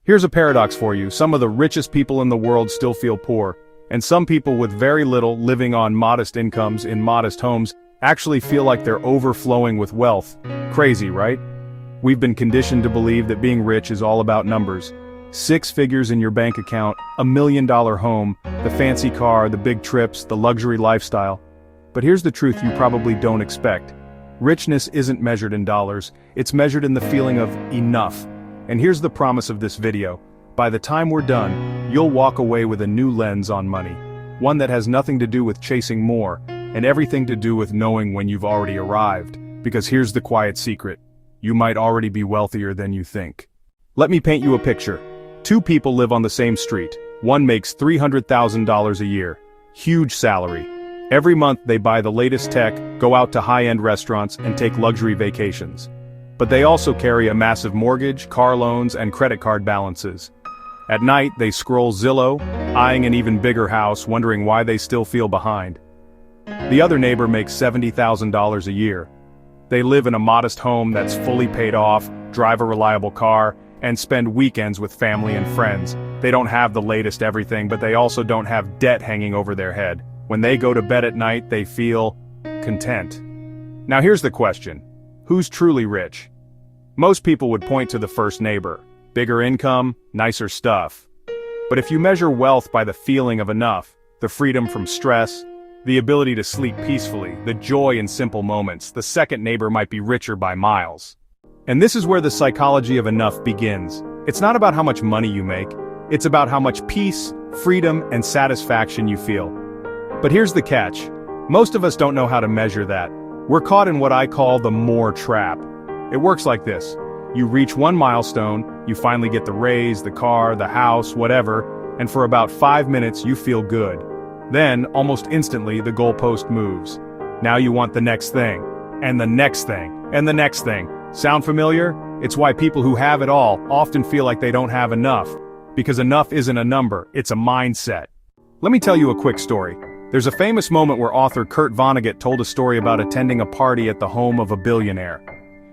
Here's a paradox for you. Some of the richest people in the world still feel poor, and some people with very little, living on modest incomes in modest homes, actually feel like they're overflowing with wealth. Crazy, right? We've been conditioned to believe that being rich is all about numbers. 6 figures in your bank account, $1 million home, the fancy car, the big trips, the luxury lifestyle. But here's the truth you probably don't expect. Richness isn't measured in dollars, it's measured in the feeling of enough. And here's the promise of this video. By the time we're done, you'll walk away with a new lens on money. One that has nothing to do with chasing more, and everything to do with knowing when you've already arrived. Because here's the quiet secret. You might already be wealthier than you think. Let me paint you a picture. 2 people live on the same street. One makes $300,000 a year. Huge salary. Every month they buy the latest tech, go out to high-end restaurants, and take luxury vacations. But they also carry a massive mortgage, car loans, and credit card balances. At night, they scroll Zillow, eyeing an even bigger house, wondering why they still feel behind. The other neighbor makes $70,000 a year. They live in a modest home that's fully paid off, drive a reliable car, and spend weekends with family and friends. They don't have the latest everything, but they also don't have debt hanging over their head. When they go to bed at night, they feel content. Now here's the question. Who's truly rich? Most people would point to the first neighbor. Bigger income, nicer stuff. But if you measure wealth by the feeling of enough, the freedom from stress, the ability to sleep peacefully, the joy in simple moments, the second neighbor might be richer by miles. And this is where the psychology of enough begins. It's not about how much money you make, it's about how much peace, freedom, and satisfaction you feel. But here's the catch. Most of us don't know how to measure that. We're caught in what I call the more trap. It works like this. You reach one milestone, you finally get the raise, the car, the house, whatever, and for about 5 minutes you feel good. Then, almost instantly, the goalpost moves. Now you want the next thing, and the next thing, and the next thing. Sound familiar? It's why people who have it all often feel like they don't have enough. Because enough isn't a number, it's a mindset. Let me tell you a quick story. There's a famous moment where author Vonnegut told a story about attending a party at the home of a billionaire.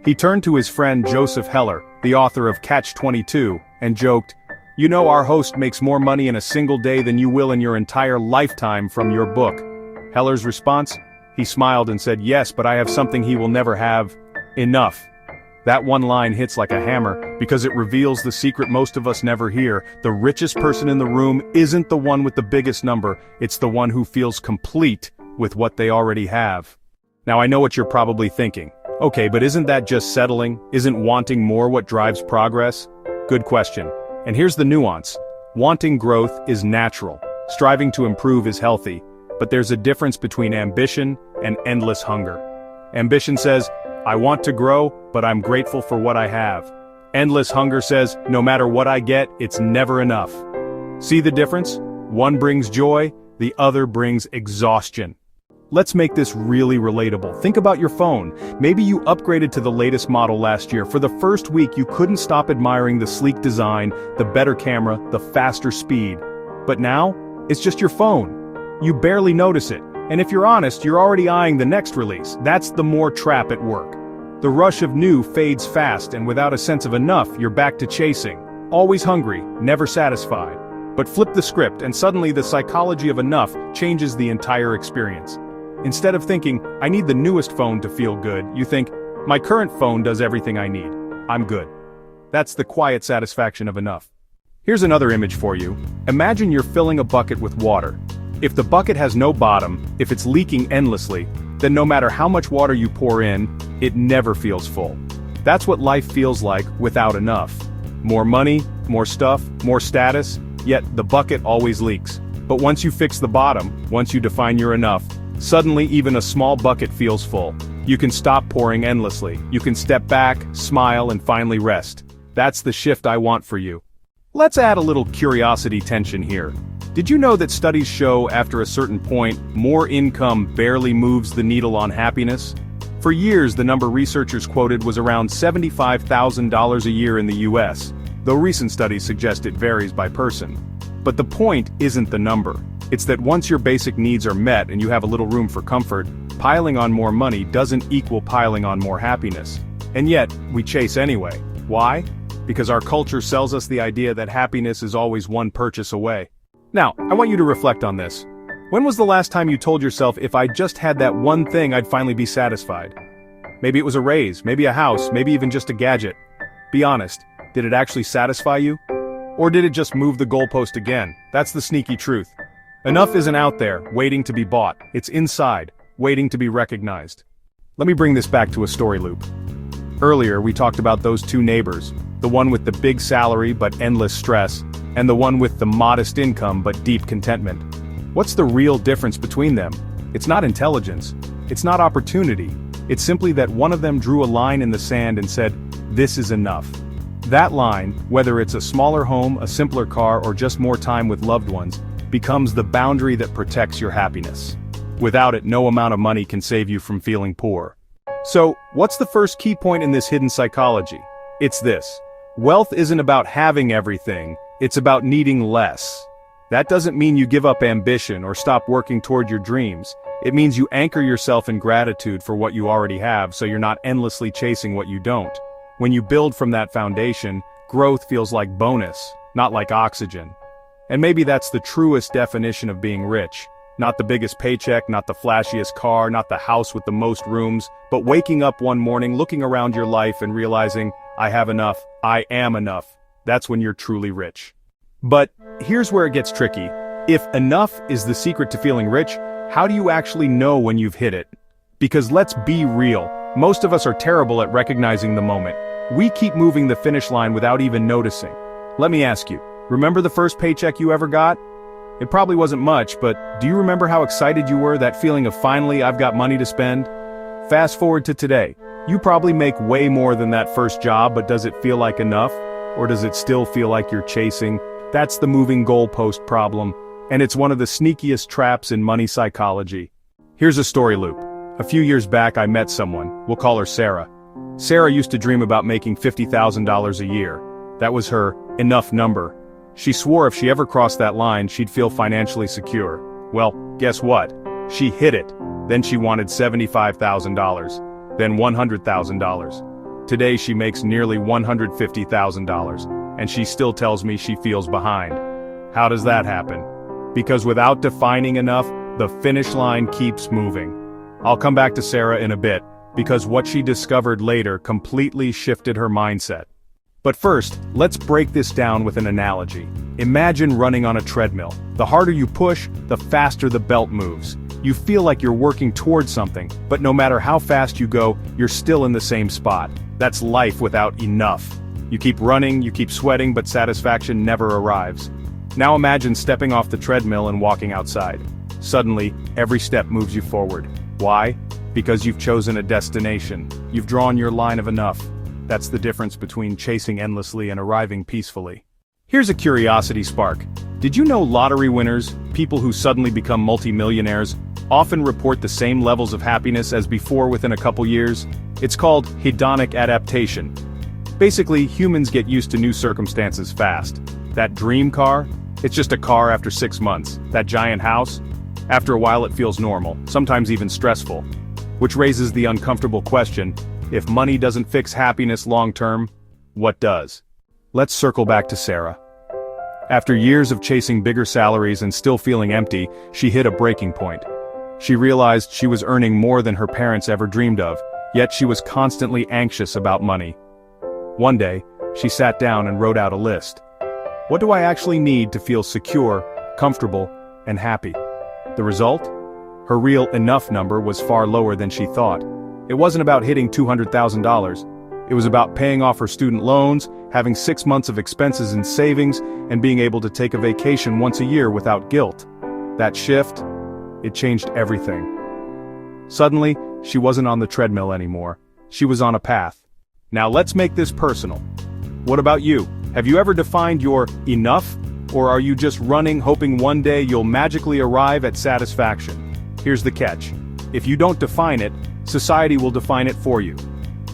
He turned to his friend Joseph Heller, the author of Catch-22, and joked, "You know, our host makes more money in a single day than you will in your entire lifetime from your book." Heller's response? He smiled and said, "Yes, but I have something he will never have. Enough." That one line hits like a hammer, because it reveals the secret most of us never hear. The richest person in the room isn't the one with the biggest number, it's the one who feels complete with what they already have. Now I know what you're probably thinking. Okay, but isn't that just settling? Isn't wanting more what drives progress? Good question. And here's the nuance. Wanting growth is natural. Striving to improve is healthy. But there's a difference between ambition and endless hunger. Ambition says, I want to grow, but I'm grateful for what I have. Endless hunger says, no matter what I get, it's never enough. See the difference? One brings joy, the other brings exhaustion. Let's make this really relatable. Think about your phone. Maybe you upgraded to the latest model last year. For the first week, you couldn't stop admiring the sleek design, the better camera, the faster speed. But now, it's just your phone. You barely notice it. And if you're honest, you're already eyeing the next release. That's the more trap at work. The rush of new fades fast, and without a sense of enough, you're back to chasing. Always hungry, never satisfied. But flip the script, and suddenly the psychology of enough changes the entire experience. Instead of thinking, I need the newest phone to feel good, you think, my current phone does everything I need. I'm good. That's the quiet satisfaction of enough. Here's another image for you. Imagine you're filling a bucket with water. If the bucket has no bottom, if it's leaking endlessly, then no matter how much water you pour in, it never feels full. That's what life feels like without enough. More money, more stuff, more status, yet the bucket always leaks. But once you fix the bottom, once you define your enough, suddenly even a small bucket feels full. You can stop pouring endlessly. You can step back, smile, and finally rest. That's the shift I want for you. Let's add a little curiosity tension here. Did you know that studies show after a certain point, more income barely moves the needle on happiness? For years, the number researchers quoted was around $75,000 a year in the US, though recent studies suggest it varies by person. But the point isn't the number. It's that once your basic needs are met and you have a little room for comfort, piling on more money doesn't equal piling on more happiness. And yet, we chase anyway. Why? because our culture sells us the idea that happiness is always one purchase away. Now, I want you to reflect on this. When was the last time you told yourself, if I just had that one thing, I'd finally be satisfied? Maybe it was a raise, maybe a house, maybe even just a gadget. Be honest, did it actually satisfy you? Or did it just move the goalpost again? That's the sneaky truth. Enough isn't out there, waiting to be bought. It's inside, waiting to be recognized. Let me bring this back to a story loop. Earlier, we talked about those two neighbors, the one with the big salary but endless stress, and the one with the modest income but deep contentment. What's the real difference between them? It's not intelligence. It's not opportunity. It's simply that one of them drew a line in the sand and said, "This is enough." That line, whether it's a smaller home, a simpler car, or just more time with loved ones, becomes the boundary that protects your happiness. Without it, no amount of money can save you from feeling poor. So, what's the first key point in this hidden psychology? It's this. Wealth isn't about having everything, it's about needing less. That doesn't mean you give up ambition or stop working toward your dreams. It means you anchor yourself in gratitude for what you already have so you're not endlessly chasing what you don't. When you build from that foundation, growth feels like bonus, not like oxygen. And maybe that's the truest definition of being rich. Not the biggest paycheck, not the flashiest car, not the house with the most rooms, but waking up one morning, looking around your life and realizing, I have enough, I am enough. That's when you're truly rich. But here's where it gets tricky. If enough is the secret to feeling rich, how do you actually know when you've hit it? Because let's be real, most of us are terrible at recognizing the moment. We keep moving the finish line without even noticing. Let me ask you, remember the first paycheck you ever got? It probably wasn't much, but do you remember how excited you were, that feeling of finally I've got money to spend? Fast forward to today. You probably make way more than that first job, but does it feel like enough? Or does it still feel like you're chasing? That's the moving goalpost problem, and it's one of the sneakiest traps in money psychology. Here's a story loop. A few years back I met someone, we'll call her Sarah. Sarah used to dream about making $50,000 a year. That was her enough number. She swore if she ever crossed that line, she'd feel financially secure. Well, guess what? She hit it. Then she wanted $75,000. Then $100,000. Today she makes nearly $150,000, and she still tells me she feels behind. How does that happen? Because without defining enough, the finish line keeps moving. I'll come back to Sarah in a bit, because what she discovered later completely shifted her mindset. But first, let's break this down with an analogy. Imagine running on a treadmill. The harder you push, the faster the belt moves. You feel like you're working towards something, but no matter how fast you go, you're still in the same spot. That's life without enough. You keep running, you keep sweating, but satisfaction never arrives. Now imagine stepping off the treadmill and walking outside. Suddenly, every step moves you forward. Why? Because you've chosen a destination. You've drawn your line of enough. That's the difference between chasing endlessly and arriving peacefully. Here's a curiosity spark. Did you know lottery winners, people who suddenly become multimillionaires, often report the same levels of happiness as before within a couple years? It's called hedonic adaptation. Basically, humans get used to new circumstances fast. That dream car? It's just a car after 6 months. That giant house? After a while it feels normal, sometimes even stressful. Which raises the uncomfortable question, if money doesn't fix happiness long-term, what does? Let's circle back to Sarah. After years of chasing bigger salaries and still feeling empty, she hit a breaking point. She realized she was earning more than her parents ever dreamed of, yet she was constantly anxious about money. One day, she sat down and wrote out a list. What do I actually need to feel secure, comfortable, and happy? The result? Her real enough number was far lower than she thought. It wasn't about hitting $200,000. It was about paying off her student loans, having 6 months of expenses and savings, and being able to take a vacation once a year without guilt. That shift, it changed everything. Suddenly, she wasn't on the treadmill anymore. She was on a path. Now let's make this personal. What about you? Have you ever defined your enough? Or are you just running hoping one day you'll magically arrive at satisfaction? Here's the catch. If you don't define it, society will define it for you.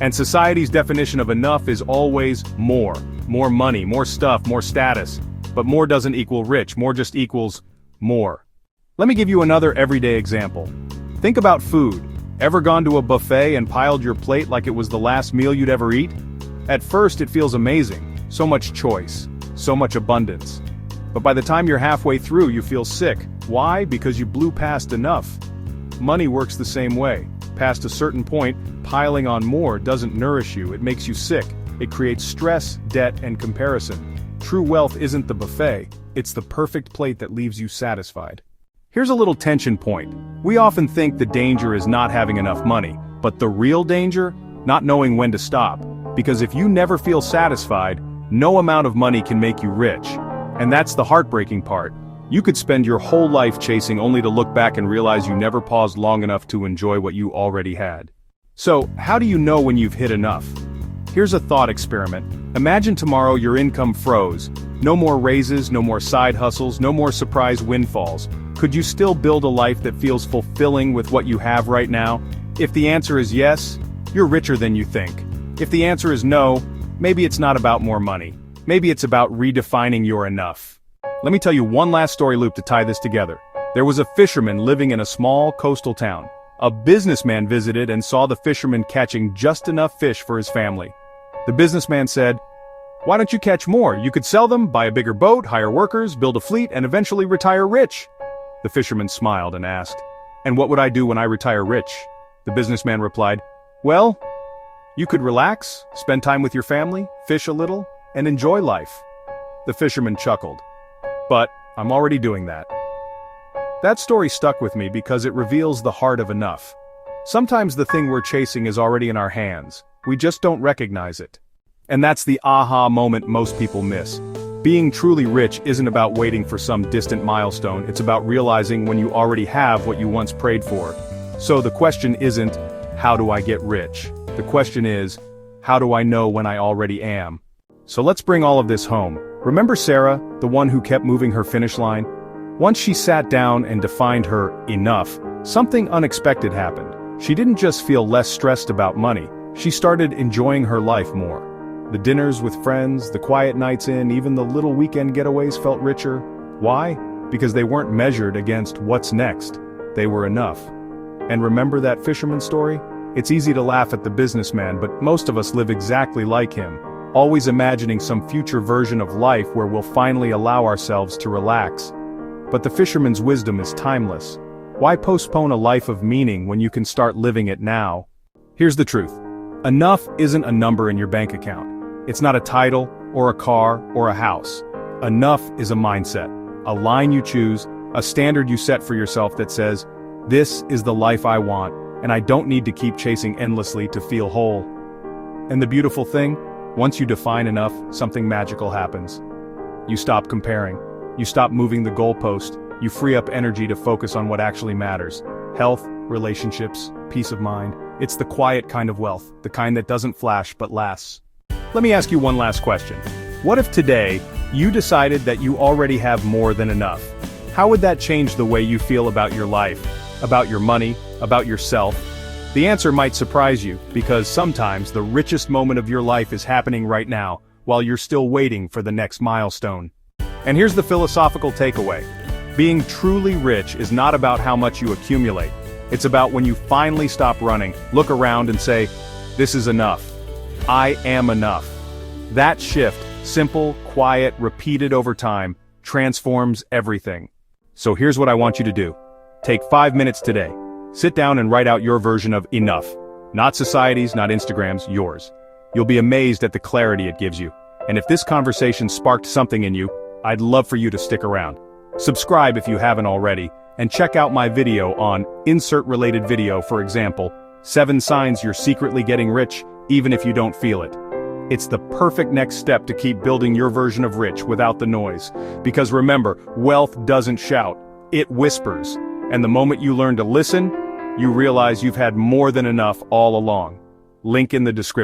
And society's definition of enough is always more. More money, more stuff, more status. But more doesn't equal rich, more just equals more. Let me give you another everyday example. Think about food. Ever gone to a buffet and piled your plate like it was the last meal you'd ever eat? At first it feels amazing. so much choice, so much abundance. But by the time you're halfway through, you feel sick. Why? Because you blew past enough. Money works the same way. Past a certain point, piling on more doesn't nourish you, it makes you sick. It creates stress, debt, and comparison. True wealth isn't the buffet, it's the perfect plate that leaves you satisfied. Here's a little tension point. We often think the danger is not having enough money, but the real danger? Not knowing when to stop. Because if you never feel satisfied, no amount of money can make you rich. And that's the heartbreaking part. You could spend your whole life chasing only to look back and realize you never paused long enough to enjoy what you already had. So, how do you know when you've hit enough? Here's a thought experiment. Imagine tomorrow your income froze. No more raises, no more side hustles, no more surprise windfalls. Could you still build a life that feels fulfilling with what you have right now? If the answer is yes, you're richer than you think. If the answer is no, maybe it's not about more money. Maybe it's about redefining your enough. Let me tell you one last story loop to tie this together. There was a fisherman living in a small coastal town. A businessman visited and saw the fisherman catching just enough fish for his family. The businessman said, "Why don't you catch more? You could sell them, buy a bigger boat, hire workers, build a fleet, and eventually retire rich." The fisherman smiled and asked, "And what would I do when I retire rich?" The businessman replied, "Well, you could relax, spend time with your family, fish a little, and enjoy life." The fisherman chuckled. "But I'm already doing that." That story stuck with me because it reveals the heart of enough. Sometimes the thing we're chasing is already in our hands. We just don't recognize it. And that's the aha moment most people miss. Being truly rich isn't about waiting for some distant milestone, it's about realizing when you already have what you once prayed for. So the question isn't, how do I get rich? The question is, how do I know when I already am? So let's bring all of this home. Remember Sarah, the one who kept moving her finish line? Once she sat down and defined her enough, something unexpected happened. She didn't just feel less stressed about money, she started enjoying her life more. The dinners with friends, the quiet nights in, even the little weekend getaways felt richer. Why? Because they weren't measured against what's next. They were enough. And remember that fisherman story? It's easy to laugh at the businessman, but most of us live exactly like him, always imagining some future version of life where we'll finally allow ourselves to relax. But the fisherman's wisdom is timeless. Why postpone a life of meaning when you can start living it now? Here's the truth. Enough isn't a number in your bank account. It's not a title, or a car, or a house. Enough is a mindset, a line you choose, a standard you set for yourself that says, "This is the life I want, and I don't need to keep chasing endlessly to feel whole." And the beautiful thing? Once you define enough, something magical happens. You stop comparing. You stop moving the goalpost. You free up energy to focus on what actually matters. Health, relationships, peace of mind. It's the quiet kind of wealth, the kind that doesn't flash but lasts. Let me ask you one last question. What if today, you decided that you already have more than enough? How would that change the way you feel about your life, about your money, about yourself? The answer might surprise you, because sometimes the richest moment of your life is happening right now, while you're still waiting for the next milestone. And here's the philosophical takeaway. Being truly rich is not about how much you accumulate. It's about when you finally stop running, look around and say, "This is enough. I am enough." That shift, simple, quiet, repeated over time, transforms everything. So here's what I want you to do. Take 5 minutes today. Sit down and write out your version of enough. Not society's, not Instagram's, yours. You'll be amazed at the clarity it gives you. And if this conversation sparked something in you, I'd love for you to stick around. Subscribe if you haven't already, and check out my video on insert related video, for example, 7 signs you're secretly getting rich, even if you don't feel it. It's the perfect next step to keep building your version of rich without the noise. Because remember, wealth doesn't shout, it whispers. And the moment you learn to listen, you realize you've had more than enough all along. Link in the description.